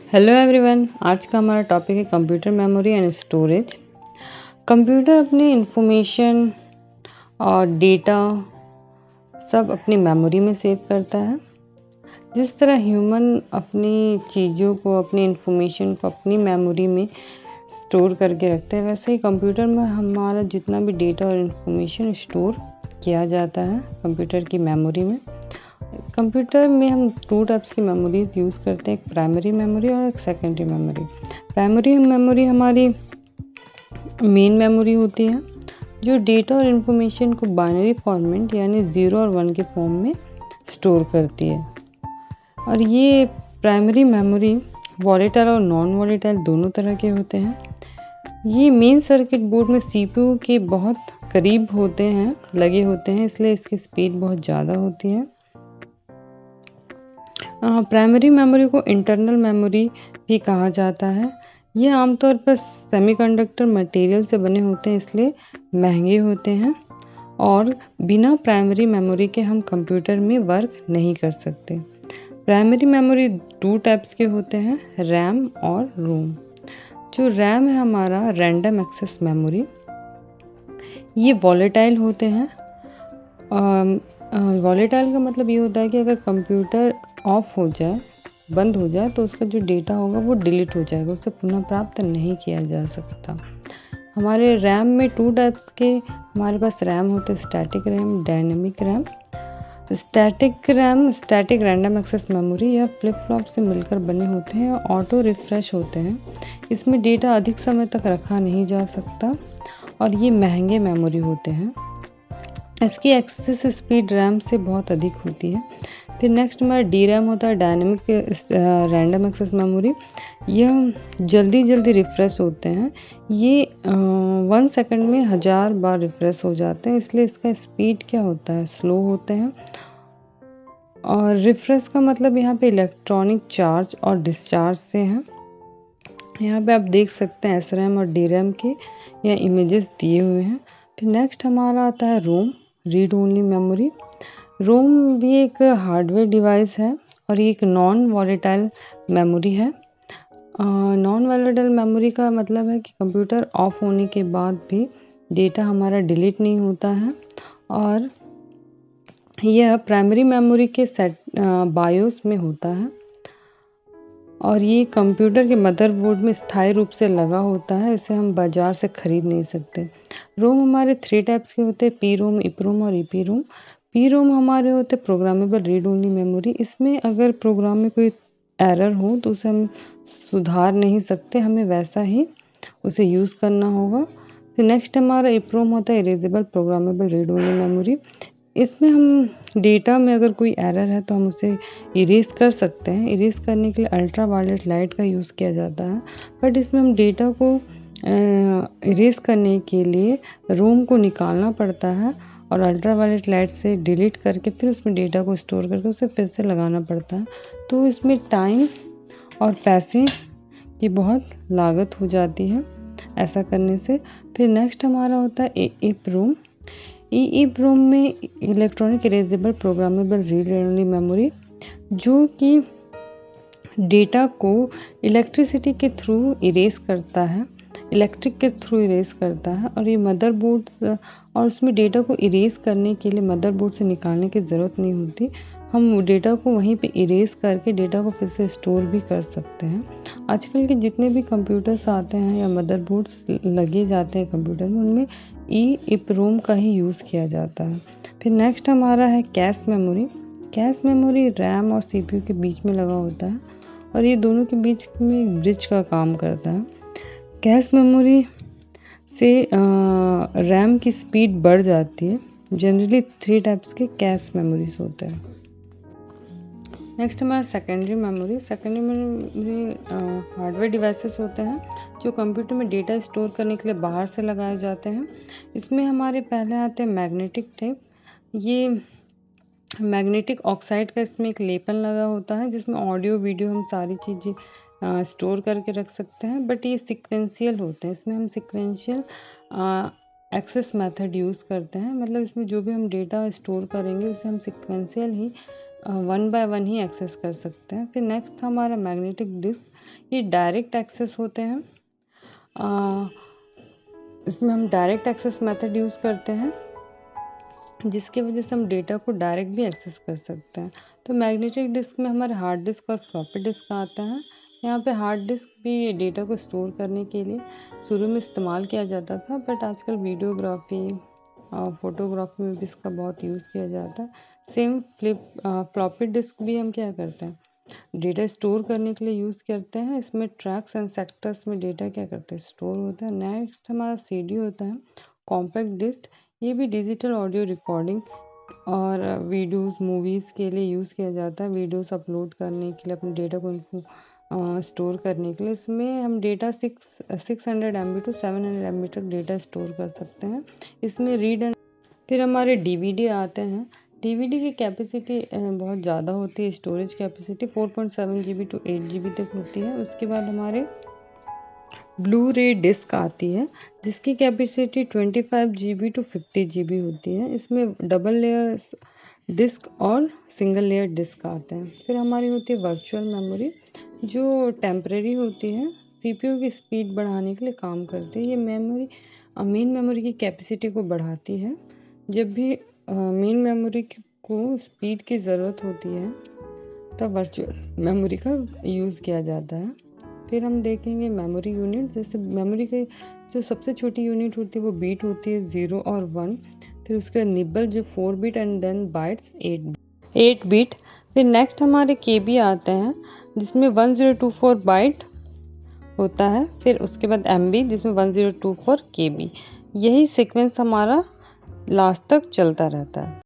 Hello everyone. आज का हमारा टॉपिक है computer memory and storage. Computer अपनी इंफॉर्मेशन और डेटा सब अपनी मेमोरी में सेव करता है। जिस तरह ह्यूमन अपनी चीज़ों को, अपनी इंफॉर्मेशन को अपनी मेमोरी में स्टोर करके रखते हैं, वैसे ही कंप्यूटर में हमारा जितना भी डेटा और इंफॉर्मेशन स्टोर किया जाता है कंप्यूटर की मेमोरी में। कंप्यूटर में हम टू टाइप्स की मेमोरीज यूज़ करते हैं, एक प्राइमरी मेमोरी और एक सेकेंडरी मेमोरी। प्राइमरी मेमोरी हमारी मेन मेमोरी होती है जो डेटा और इन्फॉर्मेशन को बाइनरी फॉर्मेट यानी 0 और 1 के फॉर्म में स्टोर करती है। और ये प्राइमरी मेमोरी वॉलेटाइल और नॉन वॉलेटाइल दोनों तरह के होते हैं। ये मेन सर्किट बोर्ड में सीपीयू के बहुत करीब होते हैं, लगे होते हैं, इसलिए इसकी स्पीड बहुत ज़्यादा होती है। प्राइमरी मेमोरी को इंटरनल मेमोरी भी कहा जाता है। ये आमतौर पर सेमीकंडक्टर मटेरियल से बने होते हैं, इसलिए महंगे होते हैं और बिना प्राइमरी मेमोरी के हम कंप्यूटर में वर्क नहीं कर सकते। प्राइमरी मेमोरी टू टाइप्स के होते हैं, रैम और रोम। जो रैम है हमारा रैंडम एक्सेस मेमोरी, ये वॉलेटाइल होते हैं। वॉलेटाइल का मतलब ये होता है कि अगर कंप्यूटर ऑफ हो जाए, बंद हो जाए, तो उसका जो डेटा होगा वो डिलीट हो जाएगा, उसे पुनः प्राप्त नहीं किया जा सकता। हमारे रैम में टू टाइप्स के हमारे पास रैम होते हैं, static RAM, dynamic RAM. Static RAM static random access memory या फ्लिप फ्लॉप से मिलकर बने होते हैं और ऑटो रिफ्रेश होते हैं। इसमें डेटा अधिक समय तक रखा नहीं जा सकता और ये महंगे मेमोरी होते हैं। इसकी एक्सेस स्पीड रैम से बहुत अधिक होती है। फिर नेक्स्ट हमारा डी रैम होता है, डायनेमिक रैंडम एक्सेस मेमोरी। यह जल्दी रिफ्रेश होते हैं। ये 1 सेकंड में 1000 बार रिफ्रेश हो जाते हैं, इसलिए इसका स्पीड क्या होता है, स्लो होते हैं। और रिफ्रेश का मतलब यहाँ पे इलेक्ट्रॉनिक चार्ज और डिस्चार्ज से है। यहाँ पे आप देख सकते हैं एस रैम और डी रैम के यहाँ इमेजेस दिए हुए हैं। फिर नेक्स्ट हमारा आता है रोम, रीड ओनली मेमोरी। रोम भी एक हार्डवेयर डिवाइस है और ये एक नॉन वॉलेटाइल मेमोरी है। नॉन वॉलेटाइल मेमोरी का मतलब है कि कंप्यूटर ऑफ होने के बाद भी डेटा हमारा डिलीट नहीं होता है और यह प्राइमरी मेमोरी के सेट बायोस में होता है और ये कंप्यूटर के मदरबोर्ड में स्थायी रूप से लगा होता है, इसे हम बाजार से खरीद नहीं सकते। रोम हमारे 3 टाइप्स के होते हैं, पी रोम, ईप्रोम और ईपी रोम। पी रोम हमारे होते हैं प्रोग्रामेबल रीड ओनली मेमोरी। इसमें अगर प्रोग्राम में कोई एरर हो तो उसे हम सुधार नहीं सकते, हमें वैसा ही उसे यूज़ करना होगा। फिर नेक्स्ट हमारा ईप्रोम होता है erasable programmable read only memory. इसमें हम डेटा में अगर कोई एरर है तो हम उसे इरेज कर सकते हैं। इरेज करने के लिए अल्ट्रा वायलेट लाइट का यूज़ किया जाता है, बट इसमें हम डेटा को इरेज करने के लिए रोम को निकालना पड़ता है और अल्ट्रा वायलेट लाइट से डिलीट करके फिर उसमें डेटा को स्टोर करके उसे फिर से लगाना पड़ता है। तो इसमें टाइम और पैसे की बहुत लागत हो जाती है ऐसा करने से। फिर नेक्स्ट हमारा होता है ईप्रोम। ईप्रोम में electronic erasable programmable read only memory, जो कि डेटा को इलेक्ट्रिसिटी के थ्रू इरेज करता है, इलेक्ट्रिक के थ्रू इरेज करता है। और ये मदरबोर्ड और उसमें डेटा को इरेज करने के लिए मदरबोर्ड से निकालने की ज़रूरत नहीं होती, हम डेटा को वहीं पे इरेज करके डेटा को फिर से स्टोर भी कर सकते हैं। आजकल के जितने भी कंप्यूटर्स आते हैं या मदरबोर्ड्स लगे जाते हैं कंप्यूटर में, उनमें ईप्रोम का ही यूज़ किया जाता है। फिर नेक्स्ट हमारा है cache memory. Cache memory RAM और सीपीयू के बीच में लगा होता है और ये दोनों के बीच में ब्रिज का काम करता है। कैश मेमोरी से रैम की स्पीड बढ़ जाती है। जनरली 3 टाइप्स के कैश मेमोरीज होते हैं। नेक्स्ट हमारा secondary memory. Secondary memory hardware devices होते हैं जो कंप्यूटर में डेटा स्टोर करने के लिए बाहर से लगाए जाते हैं। इसमें हमारे पहले आते हैं मैग्नेटिक टेप। ये मैग्नेटिक ऑक्साइड का इसमें एक लेपन लगा होता है जिसमें ऑडियो वीडियो हम सारी चीज़ें स्टोर करके रख सकते हैं, बट ये सिक्वेंशियल होते हैं। इसमें हम सिक्वेंशियल एक्सेस मेथड यूज़ करते हैं, मतलब इसमें जो भी हम डेटा स्टोर करेंगे उसे हम सिक्वेंशियल ही वन बाय वन ही एक्सेस कर सकते हैं। फिर नेक्स्ट था हमारा मैग्नेटिक डिस्क, ये डायरेक्ट एक्सेस होते हैं। इसमें हम डायरेक्ट एक्सेस मेथड यूज़ करते हैं, जिसकी वजह से हम डेटा को डायरेक्ट भी एक्सेस कर सकते हैं। तो मैग्नेटिक डिस्क में हमारे हार्ड डिस्क और फ्लॉपी डिस्क आता है। यहाँ पे हार्ड डिस्क भी डेटा को स्टोर करने के लिए शुरू में इस्तेमाल किया जाता था, बट आजकल वीडियोग्राफी और फोटोग्राफी में भी इसका बहुत यूज़ किया जाता है। सेम फ्लॉपी डिस्क भी हम क्या करते हैं, डेटा स्टोर करने के लिए यूज़ करते हैं। इसमें ट्रैक्स एंड सेक्टर्स में डेटा क्या करते हैं, स्टोर होता है। नेक्स्ट हमारा सीडी होता है, कॉम्पैक्ट डिस्क। ये भी डिजिटल ऑडियो रिकॉर्डिंग और वीडियोस मूवीज़ के लिए यूज़ किया जाता है, वीडियोस अपलोड करने के लिए, अपने डेटा को स्टोर करने के लिए। इसमें हम डेटा 600 MB to 700 MB तक डेटा स्टोर कर सकते हैं। इसमें रीड एंड फिर हमारे डीवीडी आते हैं। डीवीडी की कैपेसिटी बहुत ज़्यादा होती है, storage capacity 4.7 GB to 8 GB तक होती है। उसके बाद हमारे ब्लू रे डिस्क आती है, जिसकी कैपेसिटी 25 GB to 50 GB होती है। इसमें डबल लेयर डिस्क और सिंगल लेयर डिस्क आते हैं। फिर हमारी होती है वर्चुअल मेमोरी, जो टेम्परेरी होती है, सीपीयू की स्पीड बढ़ाने के लिए काम करती है। ये मेमोरी मेन मेमोरी की कैपेसिटी को बढ़ाती है। जब भी मेन मेमोरी को स्पीड की ज़रूरत होती है तब वर्चुअल मेमोरी का यूज़ किया जाता है। फिर हम देखेंगे मेमोरी यूनिट। जैसे मेमोरी की जो सबसे छोटी यूनिट होती है वो बीट होती है 0 और 1। फिर उसके बाद निबल जो 4 bit and then bytes 8 bit. फिर नेक्स्ट हमारे केबी आते हैं, जिसमें 1024 बाइट होता है। फिर उसके बाद एमबी, जिसमें 1024 केबी। यही सीक्वेंस हमारा लास्ट तक चलता रहता है।